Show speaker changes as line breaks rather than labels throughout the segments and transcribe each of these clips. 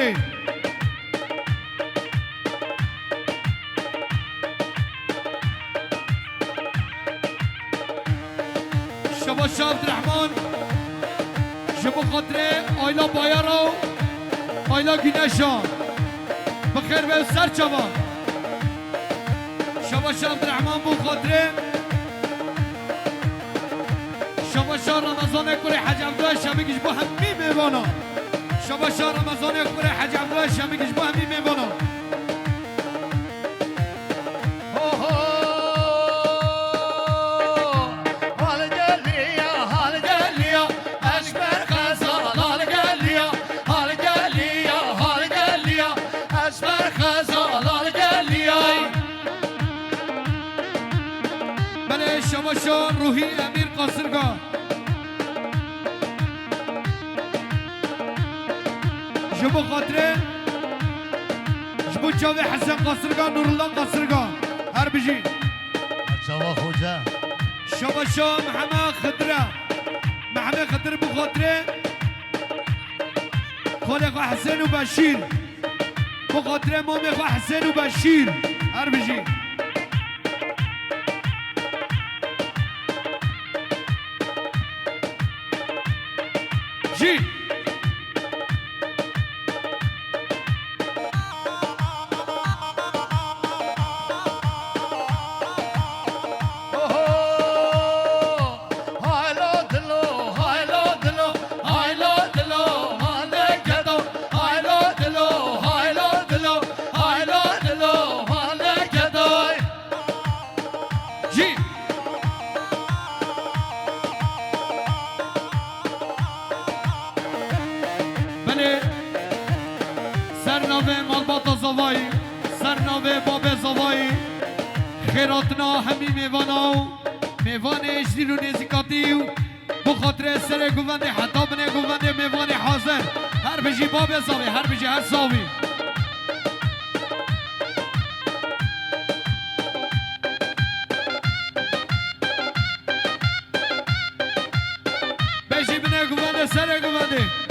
بله شما شاه عبدالرحمن شما خاطر آیلا بایارو آیلا گینشان بخیر به سر چوان شما شاه عبدالرحمن بو خاطر شما شاه رمضان کوری حج عبدالله شمیگیش با همی میوانا شما شاه رمضان کوری حج عبدالله شمیگیش با همی میوانا شما شاه روحی امیر قاصرگاه جبو خاطره جبو چاوی حسن قاصرگاه نورالله قاصرگاه هر بجی
شما خوجه
شما شاه محمد خضره محمد خضر بو خاطره خالق حسن و بشیر بو خاطره مومی حسن و بشیر هر بجی جی سرنوه مالباتا زوایی سرنوه باب زوایی خیراتنا همی میوانا میوان اجدیر و نزیکاتی و بخاطر سر گوونده حتی بنه گوونده میوان حاضر هر بجی باب زاوی هر بجی هر زاوی بجی بنه گوونده سر گوونده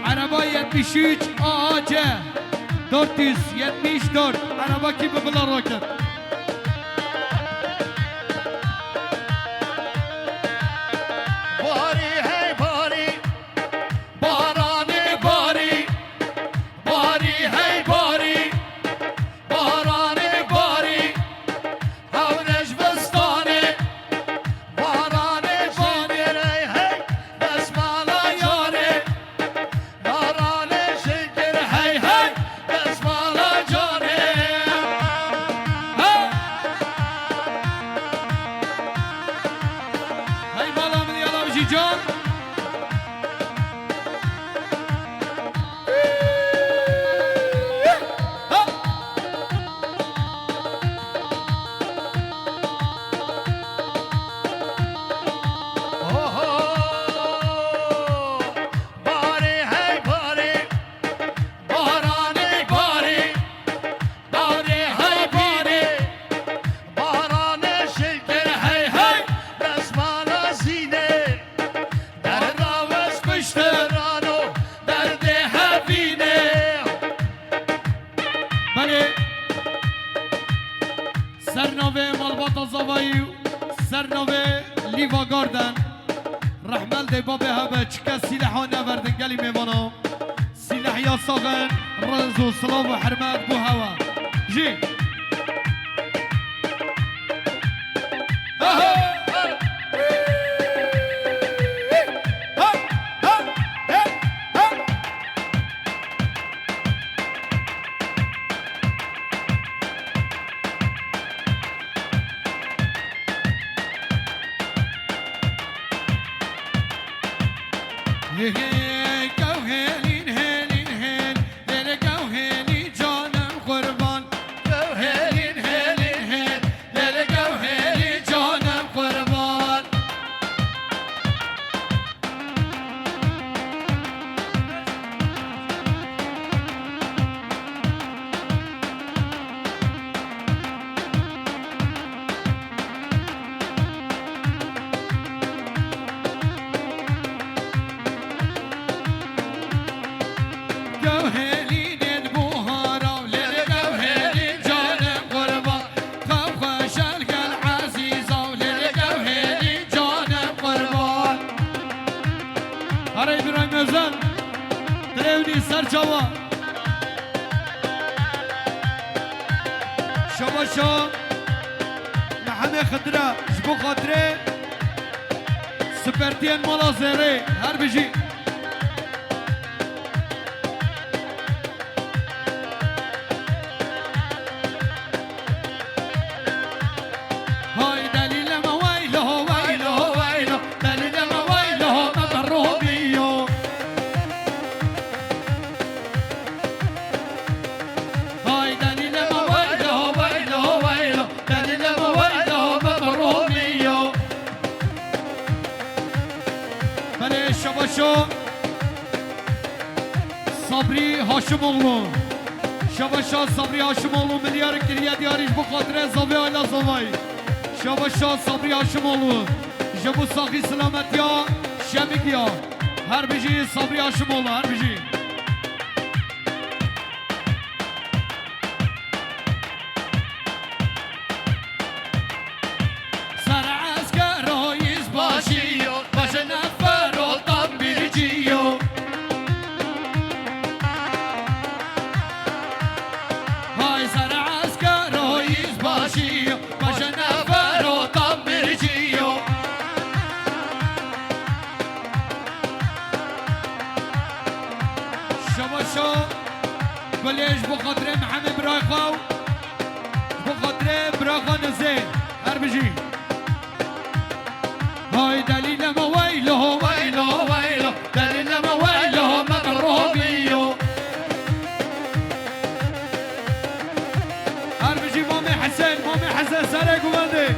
عربا 73 آجه دورتیز 74 عربا کی به بلا راکت
باری هی باری بارانی باری باری هی باری بارانی باری هورش بستانی بارانی باری هی بسمالا یاری بارانی شکر هی هی بسمالا جاری
هی بالا من یالا بجی جان
باری هی باری بارانی باری باری هی باری بارانی شکر هی هی بسمالا زینه در راوز کشترانو درد هفینه
بله سرنوه مالباتا زوایی سرنوه لیوا گاردن رحمل دی بابه هبه چکه سیلحا نوردن گلی میمانم سیلح یا ساغن رز و سلام و حرمت بو هوا جی go heli jana شباشا محمد خضرة جبو خاطره سپرتین مالا زهره هر بجی های دلیل ما ویلو ویلو ویلو دلیل ما ویلو ما برومیو های دلیل ما ویلو ویلو ویلو دلیل ما ویلو ما برومیو بله شباشو صبری هاشموغلو شباشا صبری هاشموغلو ملیار کریه دیاریش بخاطره زاوی آیلا زاوی شباشا صبری هاشموغلو جبو ساقی سلامتیا شمیگیا هر بجی صبری هاشموغلو هر بجی سر عسکر رئیس باشی باش نفر و تام بیرجیو های سر عسکر رئیس باشی باش نفر و تام بیرجیو شباشا بلیش بخاطر محمد برای خواو بخاطر برای خوا نزه هر بجی های دلیل ما ویلو ویلو ویلو دلیل ما ویلو ما برومیو هر بجی مامي حسن سره گوانده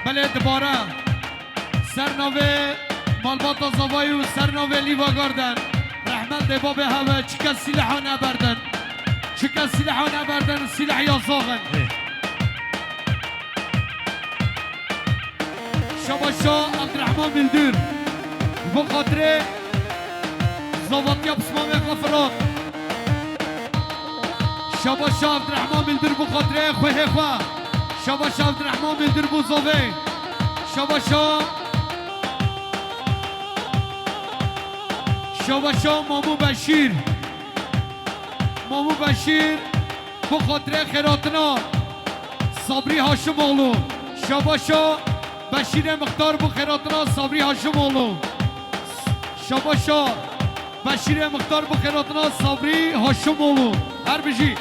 بله دوباره سرنوه مالباتا زوایی و سرنوه لیوا گاردن رحمت دیبا به هوا چکا سلاحا نبردن چکا سلاحا نبردن سلاح یا زاغن شباشا عبدالرحمن بلدور بخاطره زواتیا بسمام غفرات شباشا عبدالرحمن بلدور بخاطره خواه خواه شباشا عبدالرحمن بلدور بوزاوه شباشا مامو بشیر بخاطر خیراتنا صبری هاشم اولو شباشا بشیر مختار بخیراتنا صبری هاشم اولو شباشا بشیر مختار بخیراتنا صبری هاشم اولو هر بجی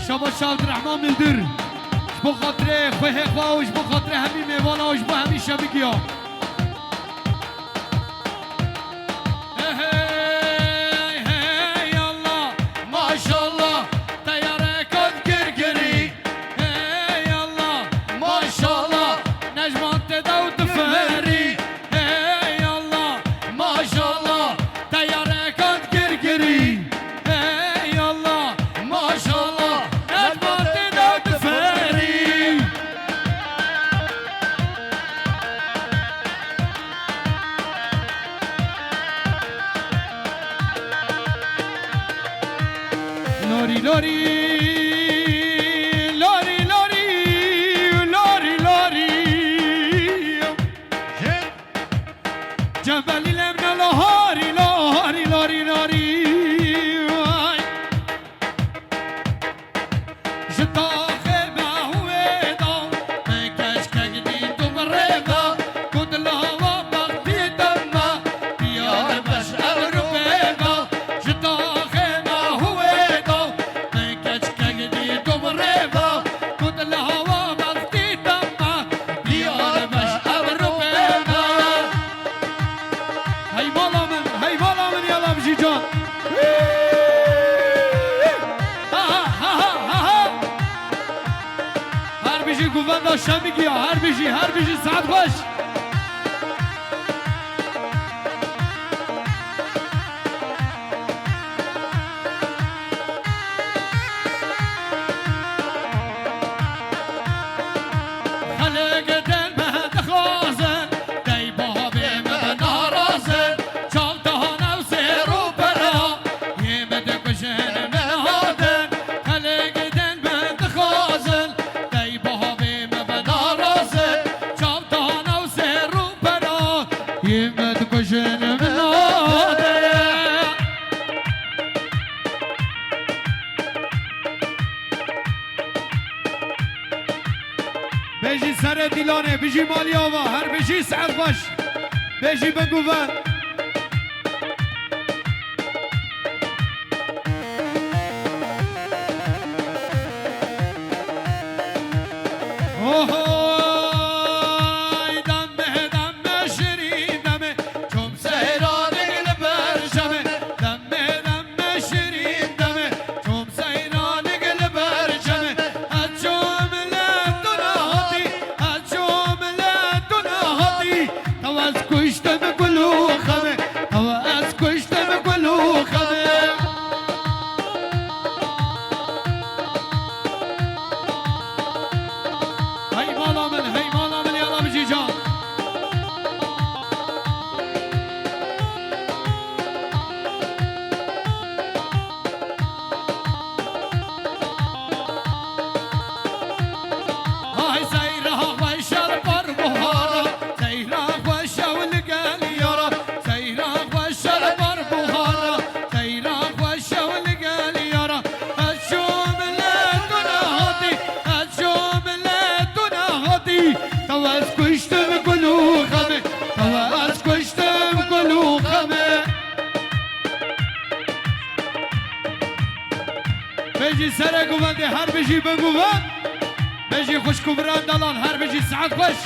شباشا عبدالرحمن بلدر بخاطر خواه خواه وش بخاطر همی میوانا وش با همی شبگی ها لوری لوری لوری لوری لوری لوری جبل لمنا لهاری لوری لوری لوری مالا شمیگی هر بیجی ساعت باش بيجي سر ديلانه بيجي مالياوا هر بيجي سعد باش بيجي بقوفان بيجي سرق وبندي هر بيجي بقوان بيجي خوش كبران دلان هر بيجي سعد خوش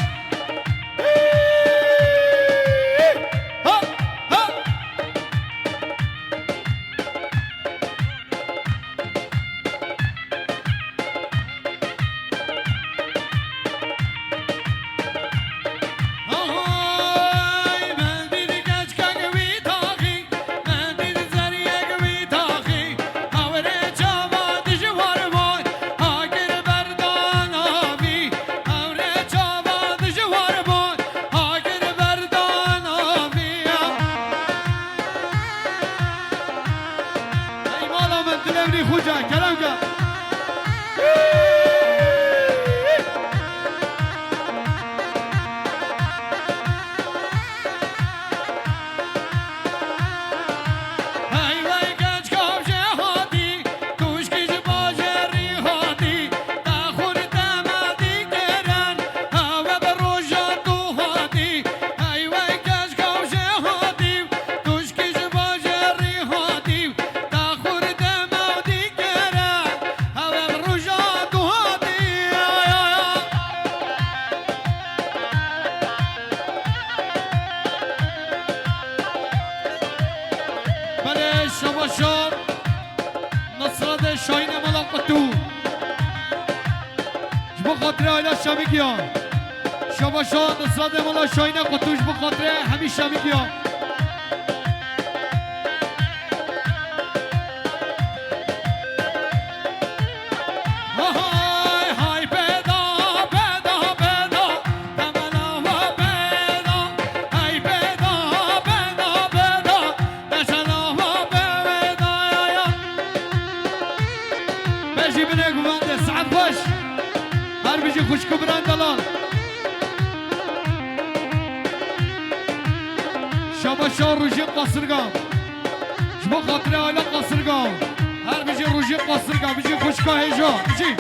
خوجا كلام قال شباشان نصرت شاین ملاقتو جبو خاطر آیلا شمیگیان شباشان نصرت ملا شاین قطو جبو خاطر همی شمیگیان خوش كبران دلال شباشان روجي قصرقام جبو خاطر آيلا قصرقام هر بيجي روجي قصرقام بيجي خوش كاهجا بيجي